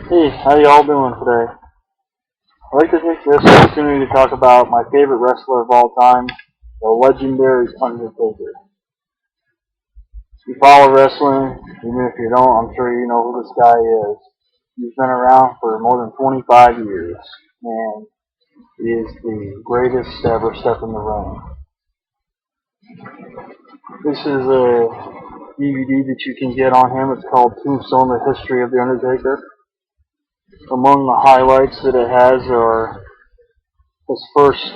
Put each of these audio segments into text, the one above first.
Hey, how y'all doing today? I'd like to take this opportunity to talk about my favorite wrestler of all time, the legendary Undertaker. If you follow wrestling, even if you don't, I'm sure you know who this guy is. He's been around for more than 25 years, and he is the greatest to ever step in the ring. This is a DVD that you can get on him. It's called Tombstone: The History of the Undertaker. Among the highlights that it has are his first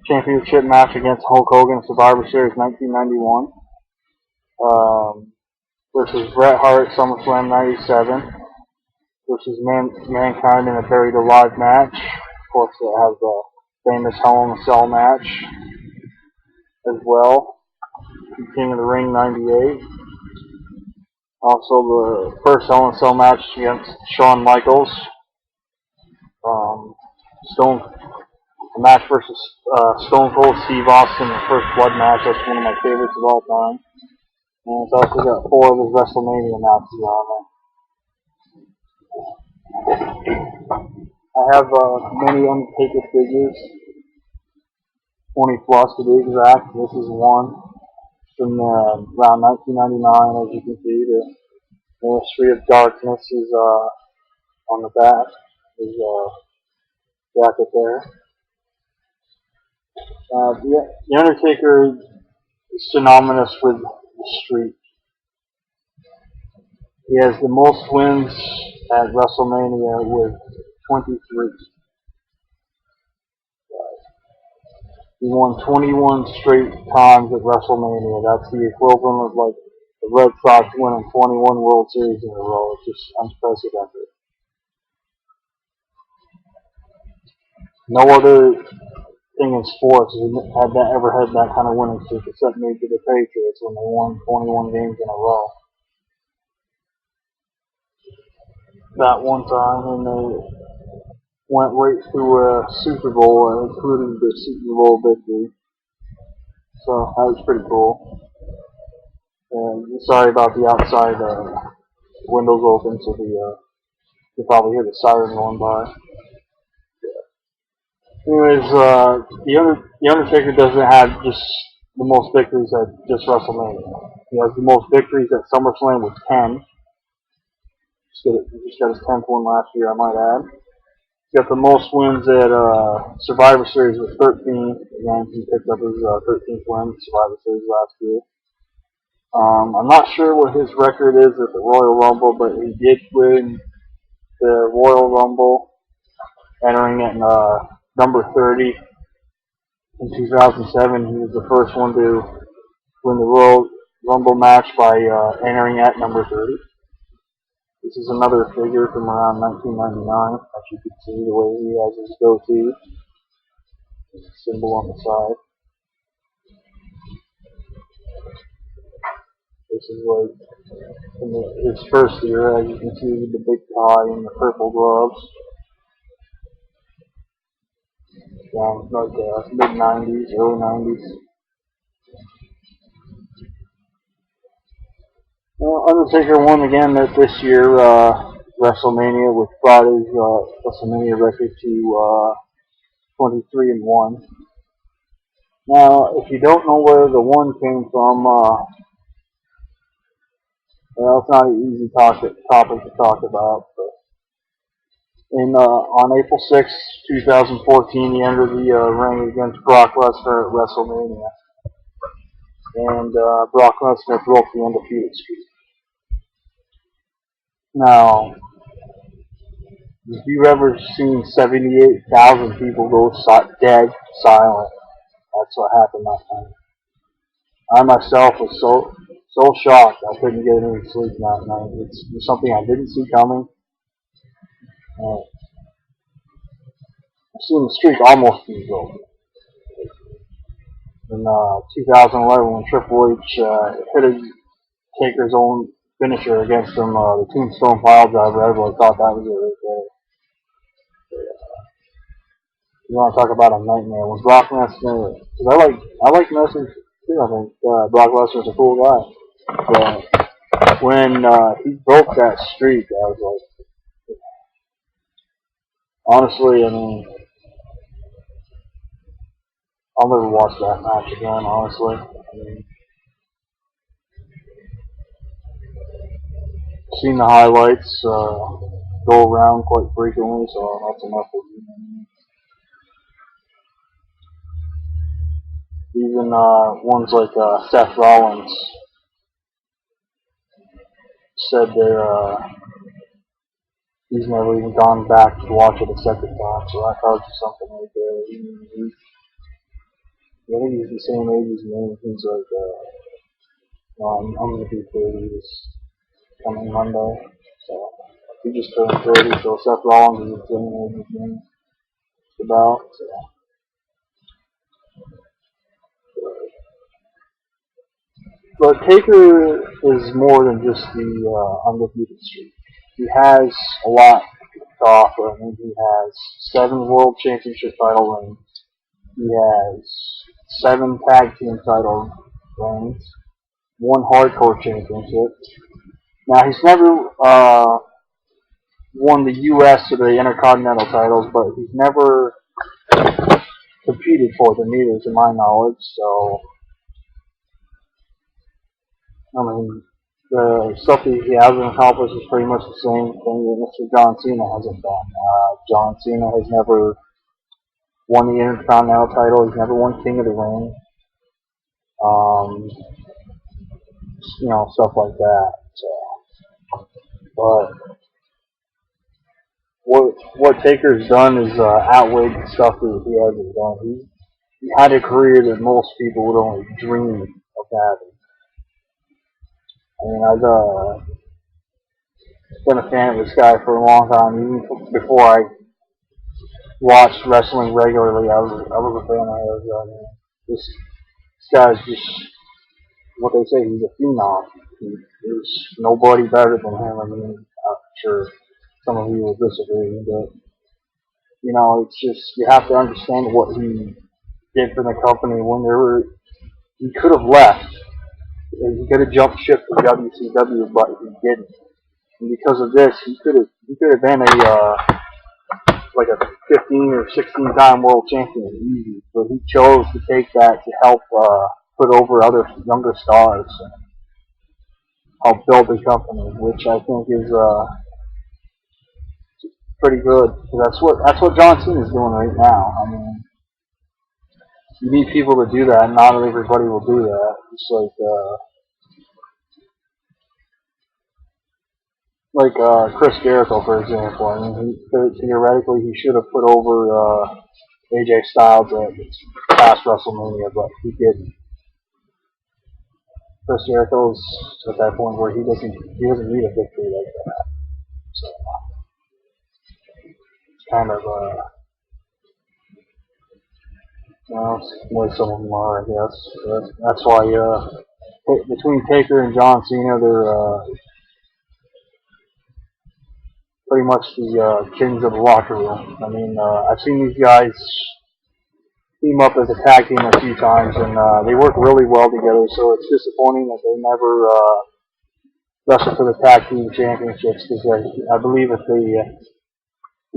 championship match against Hulk Hogan, Survivor Series 1991, versus Bret Hart at SummerSlam 97, versus Mankind in a Buried Alive match. Of course, it has the famous Hell in a Cell match as well. King of the Ring 98. Also, the first Hell in a Cell match against Shawn Michaels. Stone A match versus Stone Cold Steve Austin, the first blood match. That's one of my favorites of all time. And it's also got 4 of his WrestleMania matches on it. I have many Undertaker figures, 20 plus to be exact. This is one from around 1999, as you can see. The Ministry of Darkness is on the back. His jacket there. The Undertaker is synonymous with the streak. He has the most wins at WrestleMania with 23. He won 21 straight times at WrestleMania. That's the equivalent of like the Red Sox winning 21 World Series in a row. It's just unprecedented. No other thing in sports has ever had that kind of winning streak except maybe the Patriots when they won 21 games in a row. That one time when they went right through a Super Bowl, including the Super Bowl victory. So that was pretty cool. And sorry about the outside windows open, so you probably hear the siren going by. Anyways, the Undertaker doesn't have just the most victories at just WrestleMania. He has the most victories at SummerSlam with 10. Just got his 10th one last year, I might add. He's got the most wins at Survivor Series with 13. Again, he picked up his 13th win at Survivor Series last year. I'm not sure what his record is at the Royal Rumble, but he did win the Royal Rumble, entering at number 30 in 2007. He was the first one to win the Royal Rumble match by entering at number 30. This is another figure from around 1999, as you can see the way he has his goatee. There's a symbol on the side. This is like in his first year, as you can see, the big tie and the purple gloves. Down like mid 90s, early 90s. Undertaker won again this year, WrestleMania, which brought his WrestleMania record to 23-1. Now, if you don't know where the 1 came from, well, it's not an easy topic to talk about. But on April 6, 2014, he entered the ring against Brock Lesnar at WrestleMania. And Brock Lesnar broke the undefeated streak. Now, if you've ever seen 78,000 people go dead silent, that's what happened that time. I myself was so shocked I couldn't get any sleep that night. It's something I didn't see coming. I've seen the streak almost be broken. In 2011, when Triple H hit Taker's own finisher against him, the Tombstone Piledriver, everyone thought that was it right there. You want to talk about a nightmare? When Brock Lesnar, because I like Lesnar too. I think Brock Lesnar's a cool guy. But when he broke that streak, I was like, honestly, I mean, I'll never watch that match again, honestly. I mean, seen the highlights go around quite frequently, so that's enough of me. Even ones like Seth Rollins said he's never even gone back to watch it a second time, so that tells you something right there. I think he's the same age as me. He's like, I'm going to be 30 this coming Monday, so he just turned 30, so Seth Rollins is the same age as me, about, so. But Taker is more than just the undefeated streak. He has a lot to offer. I mean, he has 7 world championship title reigns. He has 7 tag team title reigns, 1 hardcore championship. Now, he's never won the U.S. or the Intercontinental titles, but he's never competed for them either, to my knowledge. So, I mean, the stuff that he hasn't accomplished is pretty much the same thing that Mr. John Cena hasn't done. John Cena has never won the Intercontinental title. He's never won King of the Ring. Stuff like that. So, but what Taker's done is outweighed the stuff that he hasn't done. He had a career that most people would only dream of having. I mean, I've been a fan of this guy for a long time. Even before I watched wrestling regularly, I was a fan of his. This guy's just what they say. He's a phenom. There's nobody better than him. I mean, I'm sure some of you will disagree, but it's just you have to understand what he did for the company when he could have left. He could have jumped ship to WCW, but he didn't. And because of this, he could have been like a 15 or 16 time world champion easy. But he chose to take that to help put over other younger stars and help build the company, which I think is pretty good. That's what John Cena is doing right now. I mean, you need people to do that, and not everybody will do that. It's like Chris Jericho, for example. I mean, theoretically, he should have put over AJ Styles at past WrestleMania, but he didn't. Chris Jericho's at that point where he doesn't need a victory like that. So it's kind of it's the way some of them are, I guess. That's why between Taker and John Cena, they're pretty much the kings of the locker room. I mean, I've seen these guys team up as a tag team a few times, and they work really well together. So it's disappointing that they never wrestled for the tag team championships, because I believe if they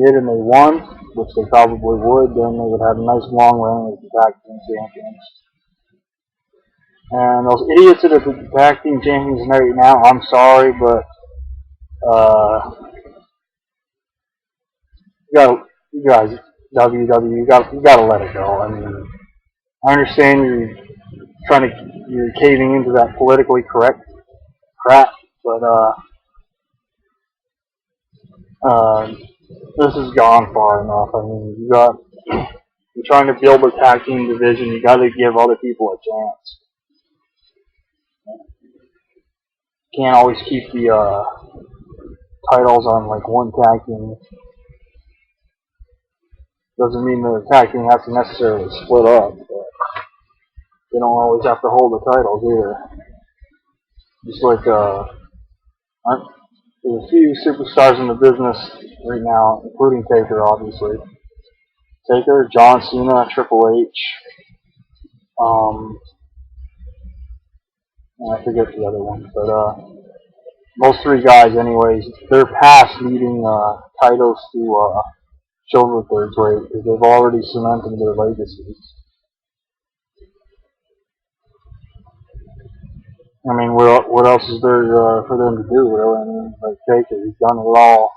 did and they won, which they probably would, then they would have a nice long run as the tag team champions. And those idiots that are the tag team champions right now, I'm sorry, but you guys, WWE, you got to let it go. I mean, I understand you're caving into that politically correct crap, but this has gone far enough. I mean, you're trying to build a tag team division. You got to give other people a chance. You can't always keep the titles on like one tag team. Doesn't mean the tag team has to necessarily split up, but they don't always have to hold the titles either. Just like there's a few superstars in the business right now, including Taker, obviously. Taker, John Cena, Triple H, and I forget the other one, but those three guys, anyways, they're past needing titles to show that they're great because they've already cemented their legacies. I mean, what else is there for them to do, really? I mean, like Taker, he's done it all,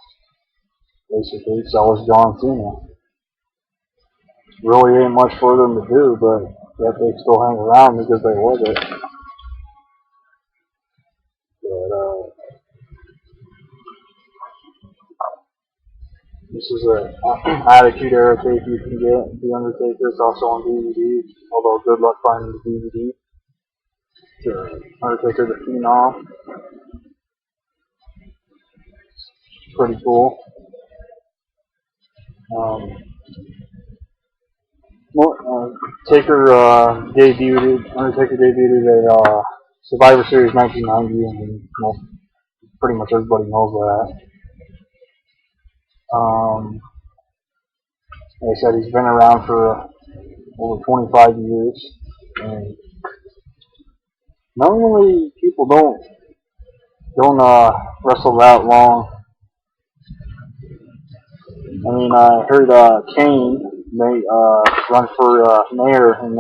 basically. So is John Cena. Really ain't much for them to do, but yet they still hang around because they love it. But this is an Attitude Era tape you can get. The Undertaker. It's also on DVD, although good luck finding the DVD. Undertaker the Phenom. Pretty cool. Um, Taker Undertaker debuted at Survivor Series 1990, and pretty much everybody knows that. Like I said, he's been around for over 25 years, and normally people don't wrestle that long. I mean, I heard Kane may run for mayor in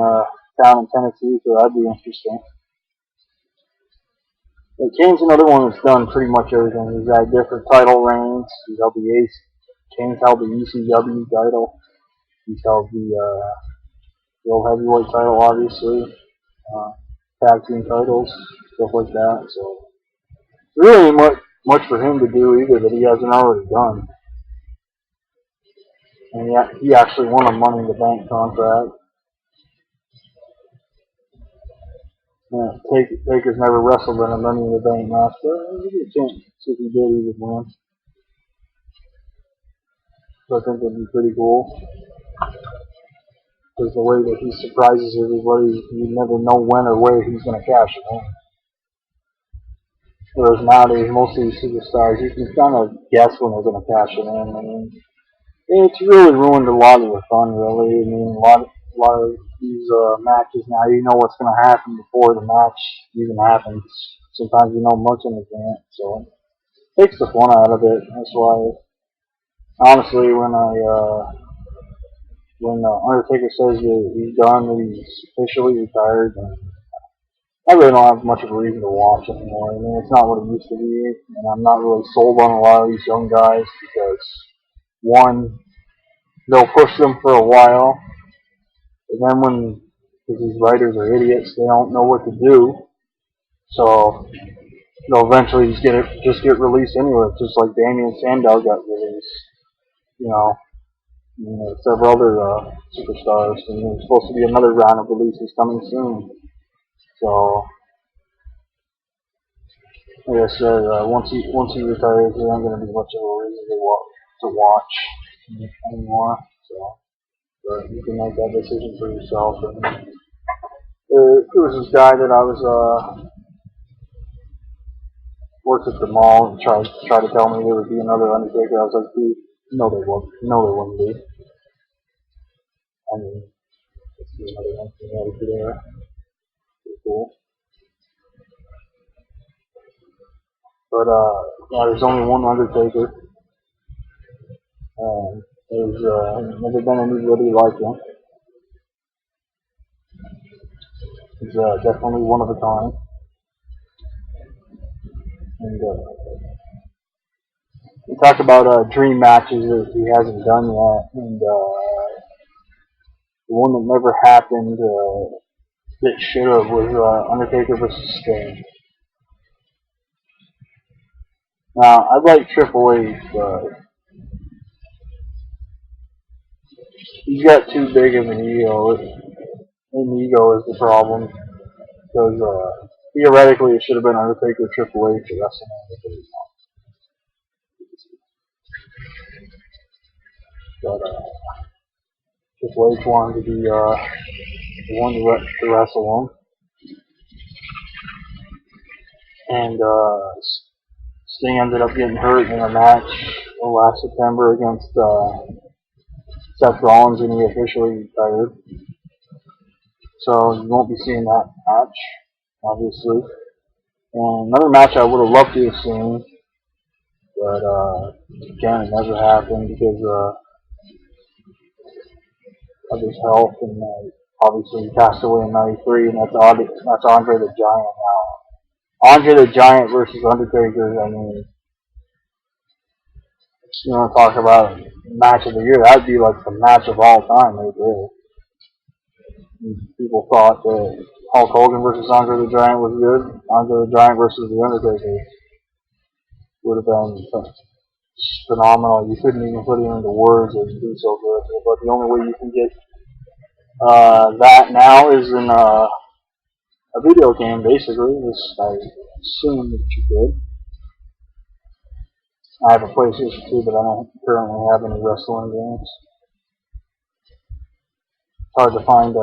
town in Tennessee, so that'd be interesting. But Kane's another one that's done pretty much everything. He's had different title reigns. He's held the Ace. Kane's held the ECW title. He's held the World Heavyweight title, obviously. Tag team titles, stuff like that. So there really ain't much for him to do either that he hasn't already done. And yet he actually won a Money in the Bank contract. Yeah, Taker's never wrestled in a Money in the Bank match, but there's a good chance if he did, he would win. So I think that'd be pretty cool. Because the way that he surprises everybody, you never know when or where he's going to cash it in. Whereas nowadays, most of these superstars, you can kind of guess when they're going to cash it in. I mean, it's really ruined a lot of the fun, really. I mean, a lot of these matches now, you know what's going to happen before the match even happens. Sometimes you know much in advance, so it takes the fun out of it. That's why, honestly, when Undertaker says that he's done, that he's officially retired, and I really don't have much of a reason to watch anymore. I mean, it's not what it used to be, and I'm not really sold on a lot of these young guys because, one, they'll push them for a while, and then because these writers are idiots, they don't know what to do, so they'll eventually just get released anyway, just like Damien Sandow got released, you know. Several other superstars, and there's supposed to be another round of releases coming soon. So, like I said, once he retires, there ain't gonna be much of a reason to watch anymore. So, but you can make that decision for yourself. And there was this guy that I was worked at the mall and tried to tell me there would be another Undertaker. I was like, dude, no, there wouldn't be. I mean, let's see another one from there. Pretty cool. But yeah, there's only one Undertaker. There's never been anybody like him. He's definitely one of a kind. And we talk about dream matches that he hasn't done yet, and the one that never happened that should have was Undertaker versus Sting. Now, I like Triple H, but he's got too big of an ego. An ego is the problem. Because theoretically, it should have been Undertaker Triple H at WrestleMania. But Triple H wanted to be the one to wrestle him. And Sting ended up getting hurt in a match last September against Seth Rollins, and he officially retired. So you won't be seeing that match, obviously. And another match I would have loved to have seen, but again, it never happened because of his health, and obviously he passed away in '93, and that's Andre the Giant now. Andre the Giant versus Undertaker. I mean, you want to talk about match of the year? That'd be like the match of all time, right there. People thought that Hulk Hogan versus Andre the Giant was good. Andre the Giant versus the Undertaker would have been phenomenal. You couldn't even put it into words. It would be so good. But the only way you can get that now is in a video game, basically. This I assume that you could. I have a PlayStation 2, but I don't currently have any wrestling games. It's hard to find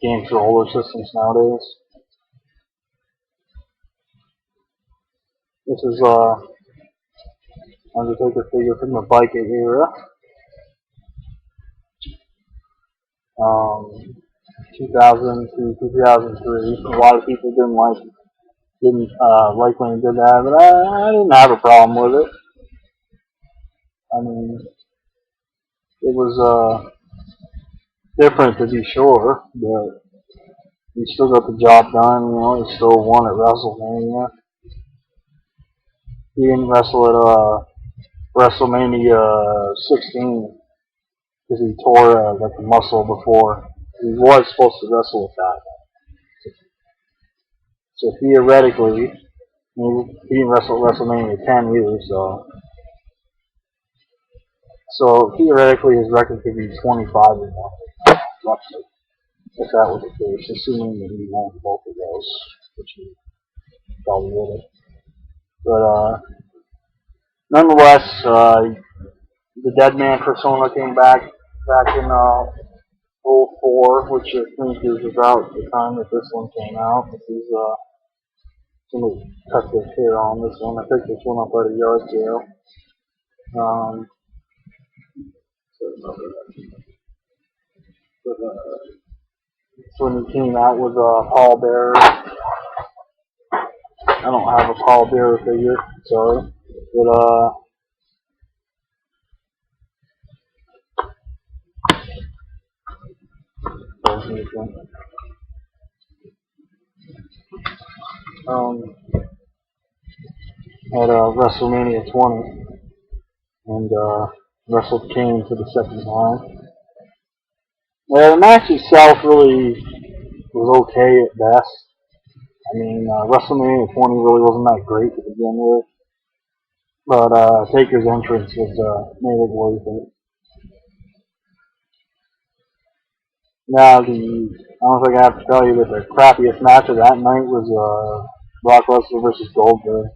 game controller systems nowadays. This is Undertaker figure from the Viking era. 2000 to 2003. A lot of people didn't like when he did that, but I didn't have a problem with it. I mean, it was different to be sure, but he still got the job done. You know, he still won at WrestleMania. He didn't wrestle at WrestleMania 16 because he tore like a muscle before. He was supposed to wrestle with that. So theoretically, he didn't wrestle at WrestleMania 10 either. So theoretically, his record could be 25 or more, roughly, if that was the case, assuming that he won both of those, which he probably would have. But nonetheless, the Dead Man persona came back in '04, which I think is about the time that this one came out. This is somebody cut their hair on this one. I picked this one up at a yard sale. So when he came out with Paul Bearer. I don't have a Paul Bearer figure, sorry. But at WrestleMania 20 and wrestled Kane for the second time. Yeah, the match itself really was okay at best. I mean, WrestleMania 20 really wasn't that great to begin with, but Taker's entrance was made it worth it. Now, I don't think I have to tell you that the crappiest match of that night was Brock Lesnar versus Goldberg.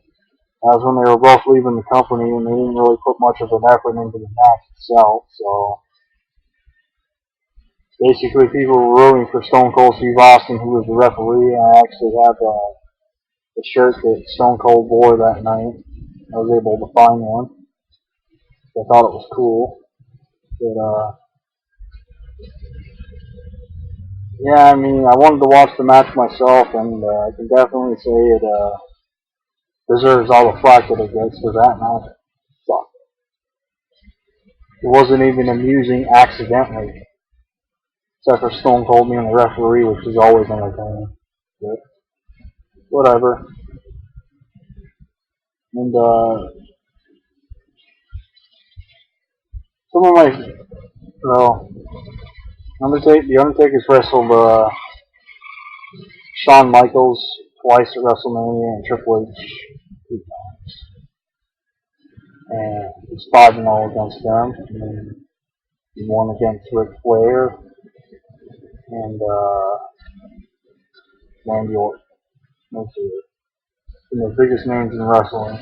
That was when they were both leaving the company, and they didn't really put much of an effort into the match itself. So basically, people were rooting for Stone Cold Steve Austin, who was the referee. And I actually have the shirt that Stone Cold wore that night. I was able to find one. I thought it was cool. But yeah, I mean, I wanted to watch the match myself, and I can definitely say it deserves all the flack that it gets for that match. Sucked. It wasn't even amusing accidentally, except for Stone Cold being the referee, which is always entertaining. But whatever. And some of my, well, the Undertaker's wrestled Shawn Michaels twice at WrestleMania and Triple H 2 times. And it's 5-0 against them. And he won against Ric Flair and Randy Orton. Those are the biggest names in wrestling.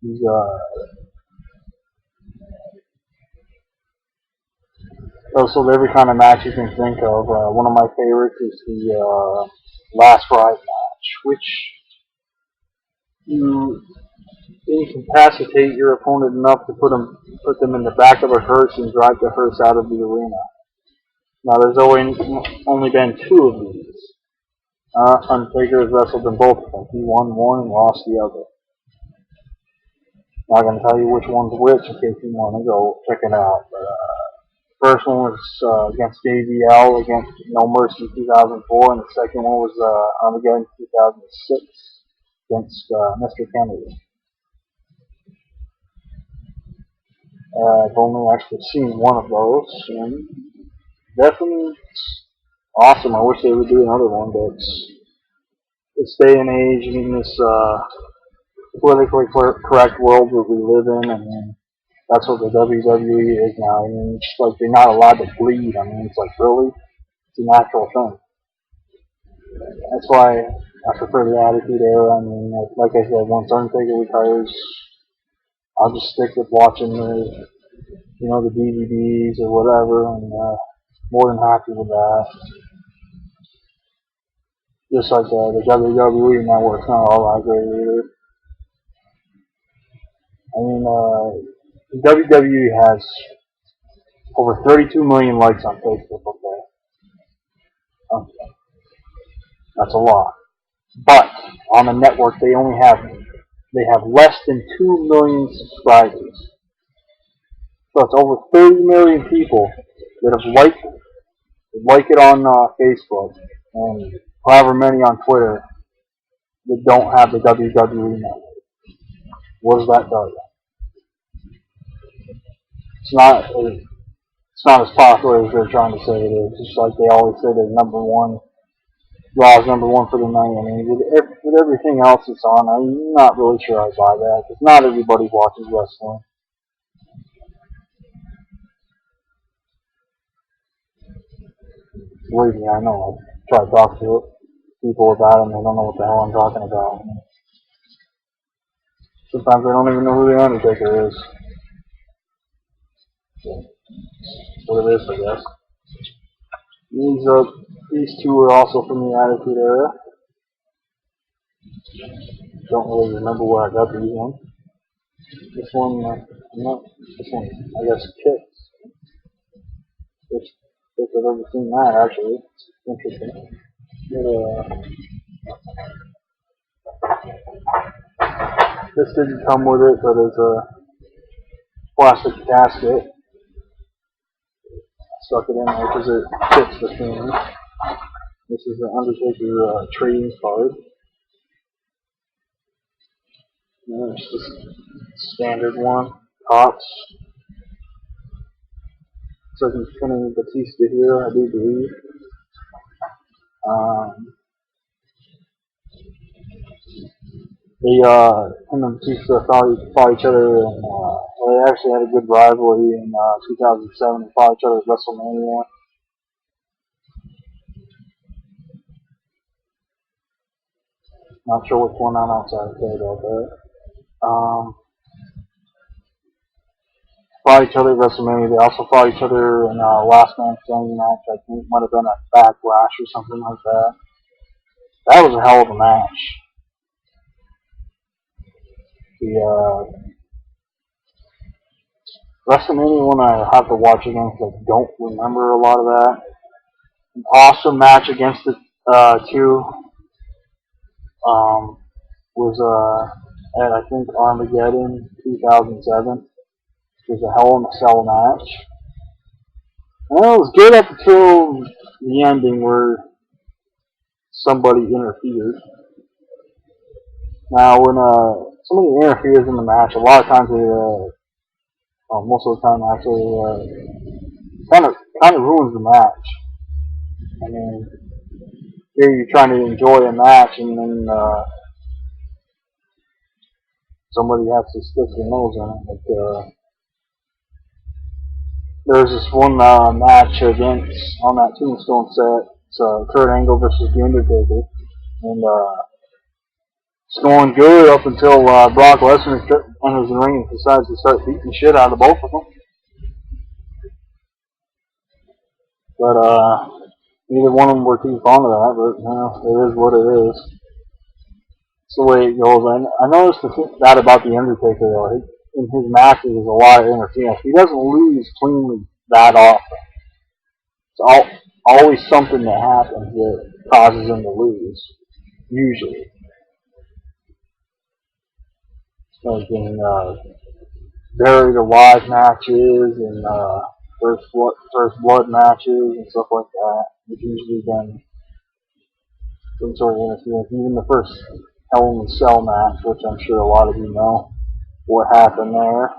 He's wrestled every kind of match you can think of. One of my favorites is the Last Ride match, which you incapacitate your opponent enough to put them in the back of a hearse and drive the hearse out of the arena. Now, there's only been 2 of these. Undertaker has wrestled in both of them. He won one and lost the other. Not going to tell you which one's which in case you want to go check it out. But first one was against JBL against No Mercy 2004, and the second one was Armageddon 2006 against Mr. Kennedy. I've only actually seen one of those, and definitely awesome. I wish they would do another one, but this day and age, in this politically correct world that we live in, I mean, that's what the WWE is now. I mean, it's like they're not allowed to bleed. I mean, it's like, really? It's a natural thing. That's why I prefer the Attitude Era. I mean, like I said, once Undertaker retires, I'll just stick with watching the DVDs or whatever, and more than happy with that. Just like the WWE network's not all that great either. I mean, WWE has over 32 million likes on Facebook. Okay, that's a lot. But on the network, they have less than 2 million subscribers. So it's over 30 million people that have liked it on Facebook, and however many on Twitter that don't have the WWE network. What does that tell you? It's not as popular as they're trying to say it is. Just like they always say they're number one. Raw's number one for the night. I mean, with everything else that's on, I'm not really sure I buy that, because not everybody watches wrestling. Believe me, I know. I try to talk to people about it, and they don't know what the hell I'm talking about. Sometimes they don't even know who the Undertaker is. So, what it is, I guess. These two are also from the Attitude Era. Don't really remember where I got these ones. This one, I guess, Kicks. If I've ever seen that, actually. It's interesting. This didn't come with it, but it's a plastic casket. I stuck it in there because it fits the theme. This is the Undertaker trading card. And there's this standard one, Pops. So he's pinning Batista here, I do believe. Him and Batista fought each other, and they actually had a good rivalry in 2007. They fought each other at WrestleMania. Not sure which one I'm outside to say about that. Fought each other at WrestleMania. They also fought each other in a Last Man Standing match. I think it might have been a Backlash or something like that. That was a hell of a match. The WrestleMania one I have to watch again because I don't remember a lot of that. An awesome match against the two was at I think Armageddon 2007. It was a Hell in a Cell match. Well, it was good up until the ending where somebody interfered. Now, when somebody interferes in the match, a lot of times most of the time actually, kind of ruins the match. I mean, here you're trying to enjoy a match, and then somebody has to stick their nose in it. Like, there's this one match against on that Tombstone set. It's Kurt Angle versus The Undertaker, and it's going good up until Brock Lesnar enters the ring and decides to start beating the shit out of both of them. But neither one of them were too fond of that. But it is what it is. It's the way it goes. I noticed that about The Undertaker though. In his matches, there's a lot of interference. He doesn't lose cleanly that often. It's always something that happens that causes him to lose. Usually, like in buried alive matches and first blood matches and stuff like that. It's usually been some sort of interference. Even the first Hell in a Cell match, which I'm sure a lot of you know what happened there.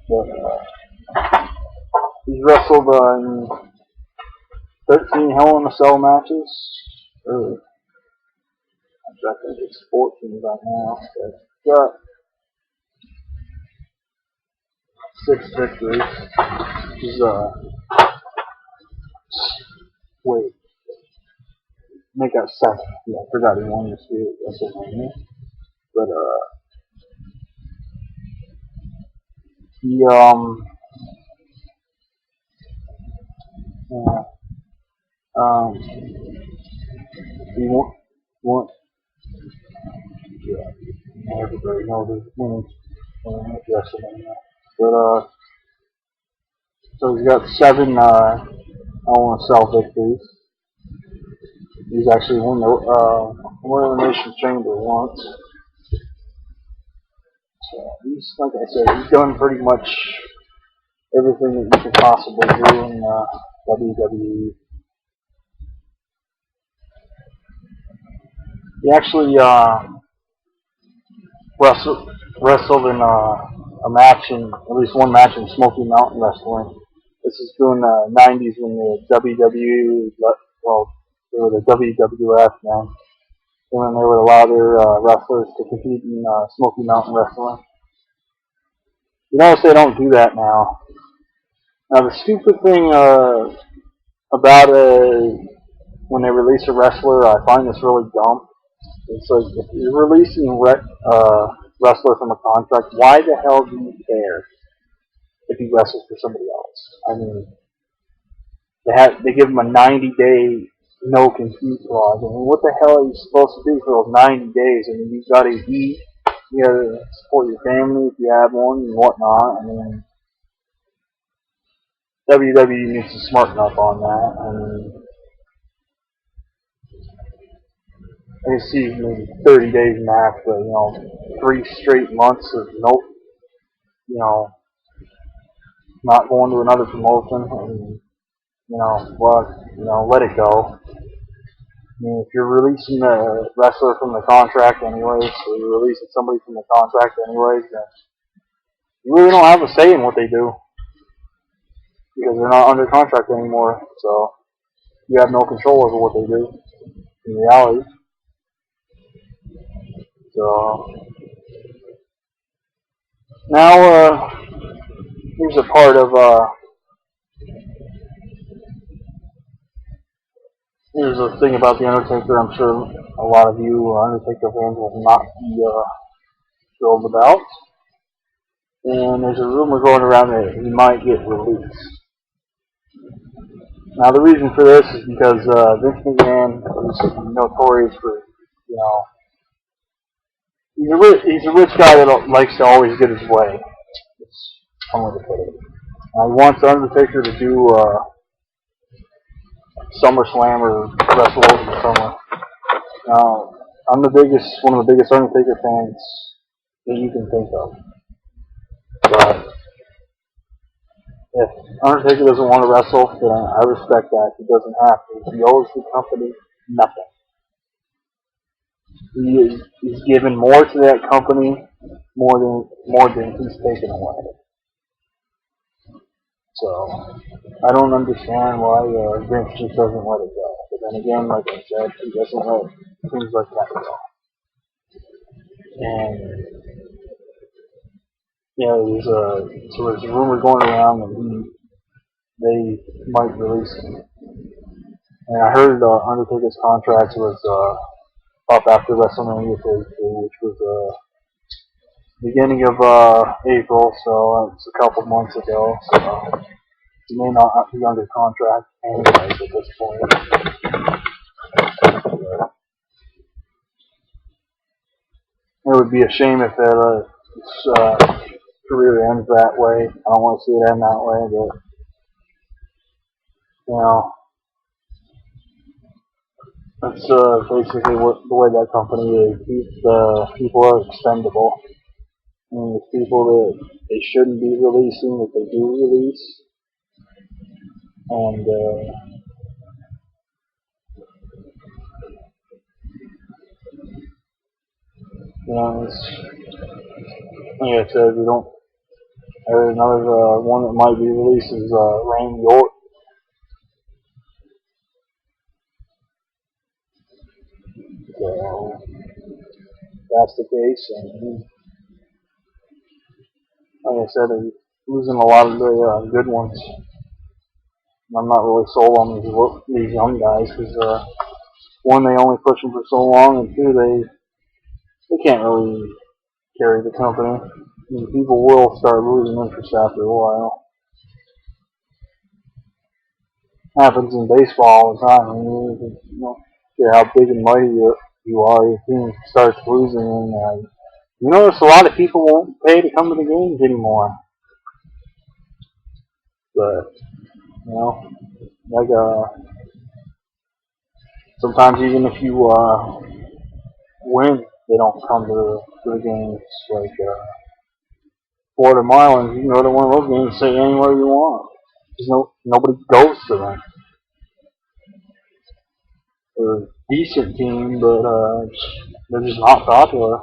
But he's wrestled in 13 Hell in a Cell matches. Or, I think it's 14 by now. But he's got 6 victories. He's wait, make that 7. Yeah, I forgot he won this year at WrestleMania. But he yeah, he won. Yeah, everybody knows his winning at WrestleMania. But so he's got 7 Hell in a Cell victories. He's actually won the Elimination Chamber once. So he's, like I said, he's done pretty much everything that you could possibly do in WWE. He actually wrestled in a match at least one match in Smoky Mountain Wrestling. This is during the 90s when the WWE, well, they were the WWF now, and when they would allow their wrestlers to compete in Smoky Mountain Wrestling. You notice they don't do that now. Now the stupid thing about when they release a wrestler, I find this really dumb. It's like if you're releasing wrestler from a contract, why the hell do you care if he wrestles for somebody else? I mean, they give him a 90-day no compete clause. I mean, what the hell are you supposed to do for those 90 days? I mean, you've got to eat, you got to support your family if you have one and whatnot. I mean, WWE needs to smarten up on that. I mean, I can see maybe 30 days max, but 3 straight months of not going to another promotion, and let it go. I mean, if you're releasing a wrestler from the contract anyways, or you're releasing somebody from the contract anyways, then you really don't have a say in what they do because they're not under contract anymore. So you have no control over what they do in reality. So now here's a part of here's a thing about the Undertaker. I'm sure a lot of you Undertaker fans will not be thrilled about. And there's a rumor going around that he might get released. Now the reason for this is because Vince McMahon is notorious for, he's a rich guy that likes to always get his way. It's one way to put it. He wants Undertaker to do SummerSlam or Wrestle Over the Summer. Now, I'm one of the biggest Undertaker fans that you can think of. But if Undertaker doesn't want to wrestle, then I respect that. He doesn't have to. He owes the company nothing. He's given more to that company more than he's taken away. So I don't understand why Vince just doesn't let it go. But then again, like I said, he doesn't let things like that go. And there's a rumor going around that they might release him. And I heard Undertaker's contract was up after WrestleMania 32, which was beginning of April, so it's a couple months ago. So he may not be under contract anyways at this point. It would be a shame if his career ends that way. I don't want to see it end that way, but You know, that's basically what the way that company is. The people are expendable. And the people that they shouldn't be releasing that they do release. And you know, it's, like I said, we don't. There's another one that might be released is Randy Orton. So that's the case, and like I said, they're losing a lot of the good ones. I'm not really sold on these young guys because one, they only push them for so long, and two, they can't really carry the company. I mean, people will start losing interest after a while. It happens in baseball all the time. I mean, you know, care how big and mighty you are, your team starts losing, and you notice a lot of people won't pay to come to the games anymore. But you know, like sometimes even if you win, they don't come to the games. Like Florida Marlins, you can go to one of those games and say anywhere you want. There's nobody goes to them. They're a decent team, but they're just not popular.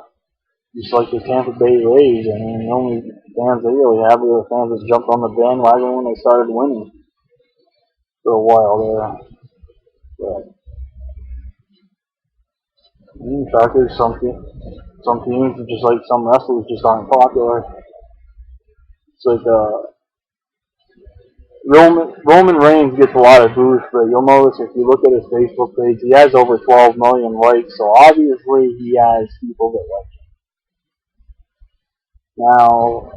Just like the Tampa Bay Rays. I mean, the only fans they really have are the fans that jumped on the bandwagon when they started winning for a while there. But in fact, there's some teams, just like some wrestlers, just aren't popular. It's like Roman Reigns gets a lot of boost, but you'll notice if you look at his Facebook page, he has over 12 million likes, so obviously he has people that like him. Now,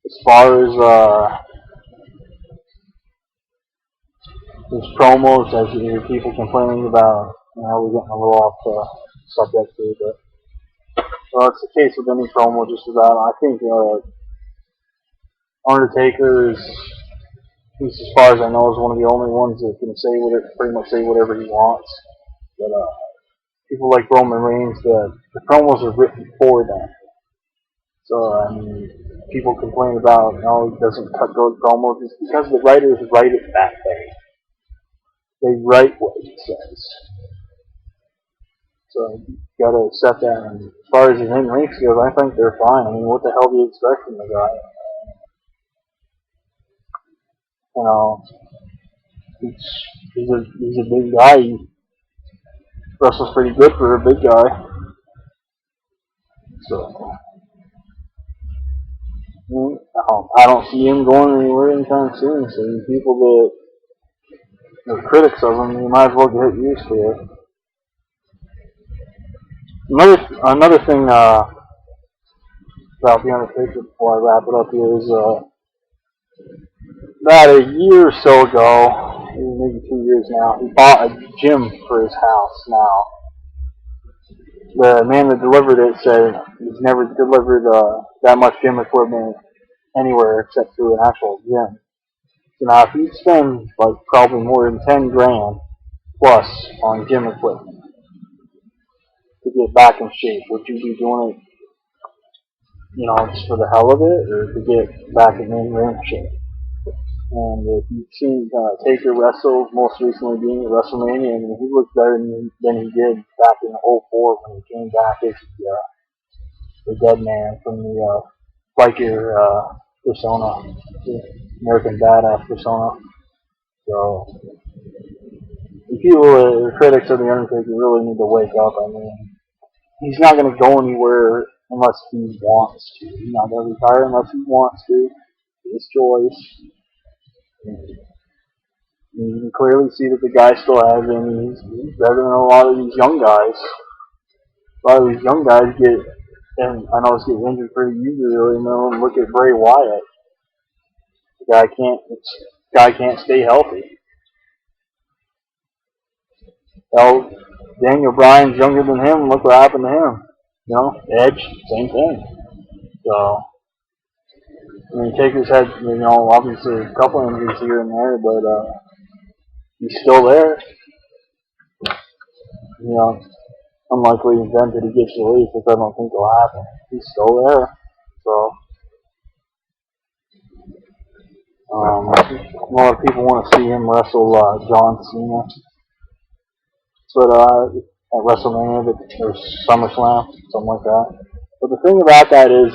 as far as his promos, as you hear people complaining about, we're getting a little off the subject here, but it's the case with any promo just about. I think Undertaker is, at least as far as I know, is one of the only ones that can pretty much say whatever he wants. But people like Roman Reigns, the promos are written for them. So I mean, people complain about he doesn't cut those promos. It's because the writers write it that way. They write what he says. So you gotta accept that. And as far as his in-ring skills, I think they're fine. I mean, what the hell do you expect from the guy? You know, he's a big guy. He wrestles pretty good for a big guy. So I don't see him going anywhere anytime soon. So you people that are critics of him, you might as well get used to it. Another thing about the Undertaker before I wrap it up here is about a year or so ago, maybe 2 years now, he bought a gym for his house now. The man that delivered it said he's never delivered that much gym equipment anywhere except through an actual gym. So now if you spend like probably more than 10 grand plus on gym equipment to get back in shape, would you be doing it, just for the hell of it, or to get back in ring shape? And if you've seen Taker wrestle, most recently being at WrestleMania, I mean, he looked better than he did back in '04 when he came back as the dead man from the biker persona, the American Badass persona. So, the people that are critics of the Undertaker really need to wake up. I mean, he's not going to go anywhere unless he wants to. He's not going to retire unless he wants to. It's his choice. You can clearly see that the guy still has it. I mean, he's better than a lot of these young guys. A lot of these young guys and I know it's getting injured pretty easily. Look at Bray Wyatt. The guy can't stay healthy. Hell, Daniel Bryan's younger than him. Look what happened to him. Edge, same thing. So, I mean, Taker's had, obviously a couple injuries here and there, but he's still there. You know, unlikely event that he gets released, which I don't think will happen. He's still there. So, a lot of people want to see him wrestle John Cena, but at WrestleMania or SummerSlam, something like that. But the thing about that is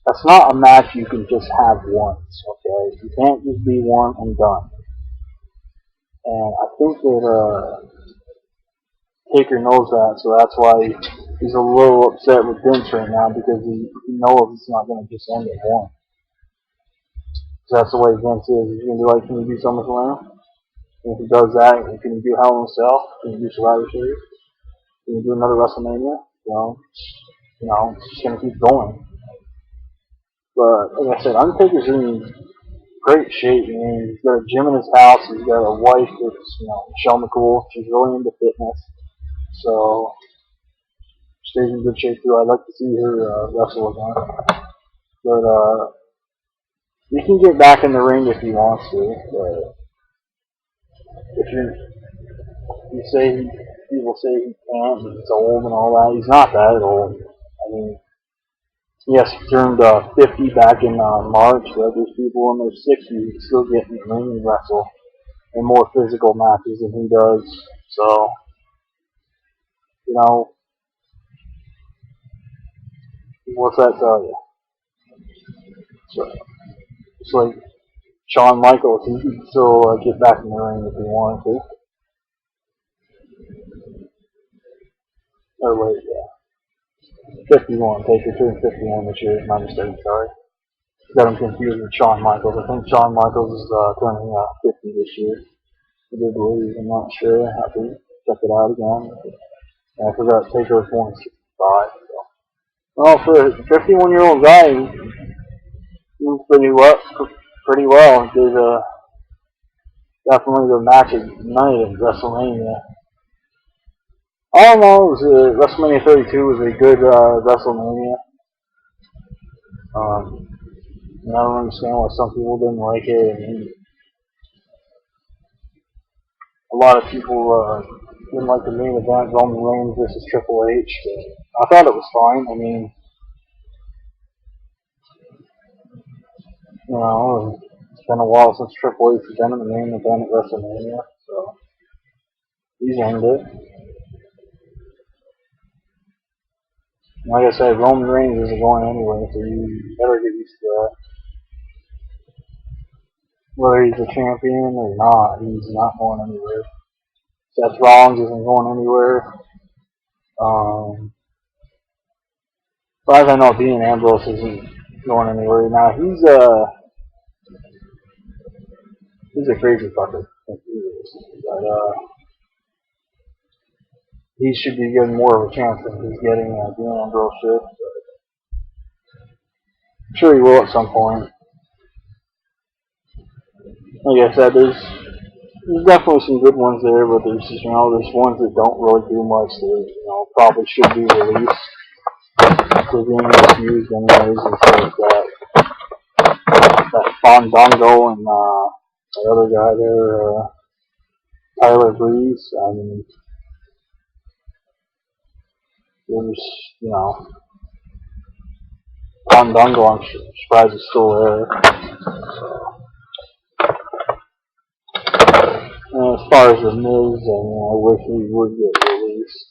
that's not a match you can just have once. Okay, you can't just be one and done. And I think that Taker knows that, so that's why he's a little upset with Vince right now because he knows it's not going to just end at one. So that's the way Vince is. He's going to be like, can you do SummerSlam? And if he does that, can you do Hell in a Cell? Can you do Survivor Series? Can you do another WrestleMania? It's just going to keep going. But like I said, Undertaker's in great shape. I mean, he's got a gym in his house. He's got a wife that's, Michelle McCool. She's really into fitness. So, stays in good shape too. I'd like to see her wrestle again. But he can get back in the ring if he wants to. But if you say people say he can't, he's old and all that. He's not that old. I mean, yes, he turned 50 back in March. But there's people in their 60s still getting in the ring and wrestle in more physical matches than he does. So, what's that tell you? So, it's like Shawn Michaels, he could still get back in the ring if he wanted to. Or wait, yeah. 51. Taker turned 51 this year. My mistake, sorry. Got him confused with Shawn Michaels. I think Shawn Michaels is turning 50 this year. I do believe. I'm not sure. I have to check it out again. And I forgot Taker was born in 65. So. Well, for a 51-year-old guy, he was pretty well. He did definitely the match at night at WrestleMania. All in all, WrestleMania 32 was a good WrestleMania. I don't understand why some people didn't like it. I mean, a lot of people didn't like the main event, Roman Reigns versus Triple H. I thought it was fine. I mean, it's been a while since Triple H has been in the main event at WrestleMania, so he's earned it. Like I said, Roman Reigns isn't going anywhere, so you better get used to that. Whether he's a champion or not, he's not going anywhere. Seth Rollins isn't going anywhere. As far as I know, Dean Ambrose isn't going anywhere. Now he's a crazy fucker. But he should be getting more of a chance than he's getting Dean Ambrose should. I'm sure he will at some point. Like I said, there's definitely some good ones there, but there's ones that don't really do much that probably should be released. They're being misused anyways, and stuff like that. That Fandango and that other guy there, Tyler Breeze. I mean, there's Fandango. I'm surprised is still there. So. And as far as the Miz, I wish he would get released.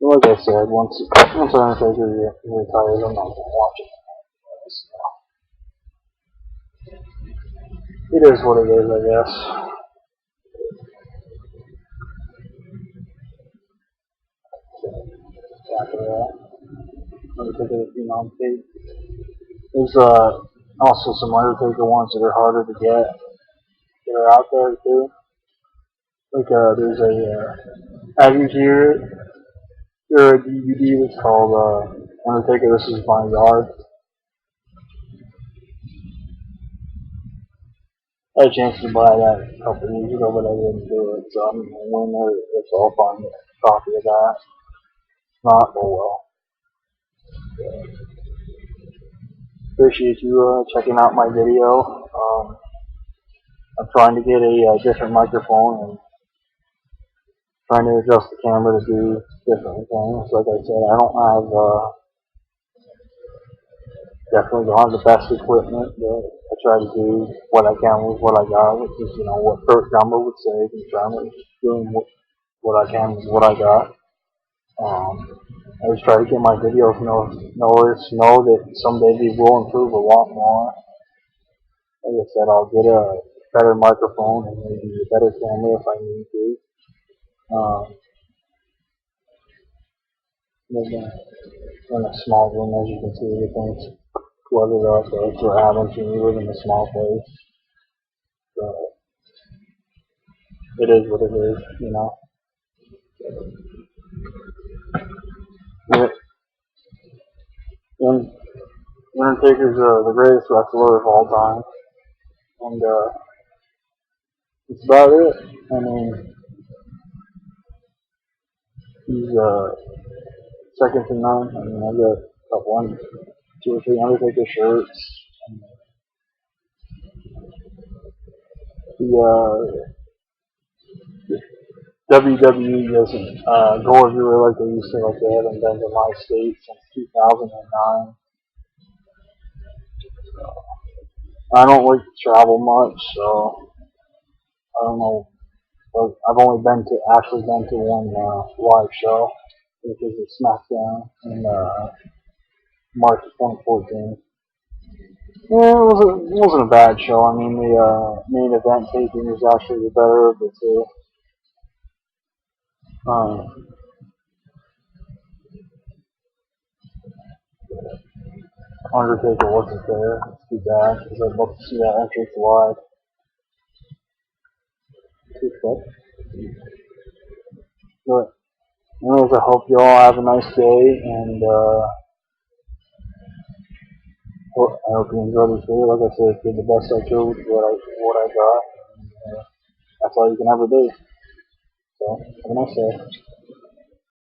But like I said, once Undertaker retires, I'm not going to watch it. It is what it is, I guess. After that, Undertaker, there's also some Undertaker ones that are harder to get that are out there too. Like there's have you hear a DVD that's called Undertaker, This Is My Yard. I had a chance to buy that a couple of years ago, but I didn't do it. So I'm going there. It's all fine. A copy of that. Not go well. Appreciate you checking out my video. I'm trying to get a different microphone and trying to adjust the camera to do different things. Like I said, I don't have definitely don't have the best equipment, but I try to do what I can with what I got, which is what Kurt Gummer would say. I'm trying to doing what I can with what I got. I just try to get my videos know that someday they will improve a lot more. Like I said, I'll get a better microphone and maybe a better camera if I need to. Maybe in a small room, as you can see, everything's cluttered up. That's what happens when you live in a small place. So it is what it is. Yeah, and Undertaker's the greatest wrestler of all time, and that's about it. I mean, he's second to none. I mean, I got a couple, 2 or 3 Undertaker shirts. And the WWE doesn't go everywhere like they used to, like they haven't been to my state since 2009. So, I don't like to travel much, so I don't know. But I've only actually been to one live show, which is at SmackDown in March of 2014. Yeah, it wasn't a bad show. I mean, the main event taping was actually the better of the two. Um, Undertaker wasn't there. It's too bad because I'd love to see that entrance live. Too quick. But anyways, I hope you all have a nice day, and I hope you enjoyed this video. Like I said, I did the best I could with what I got. And, that's all you can ever do. So have a nice day.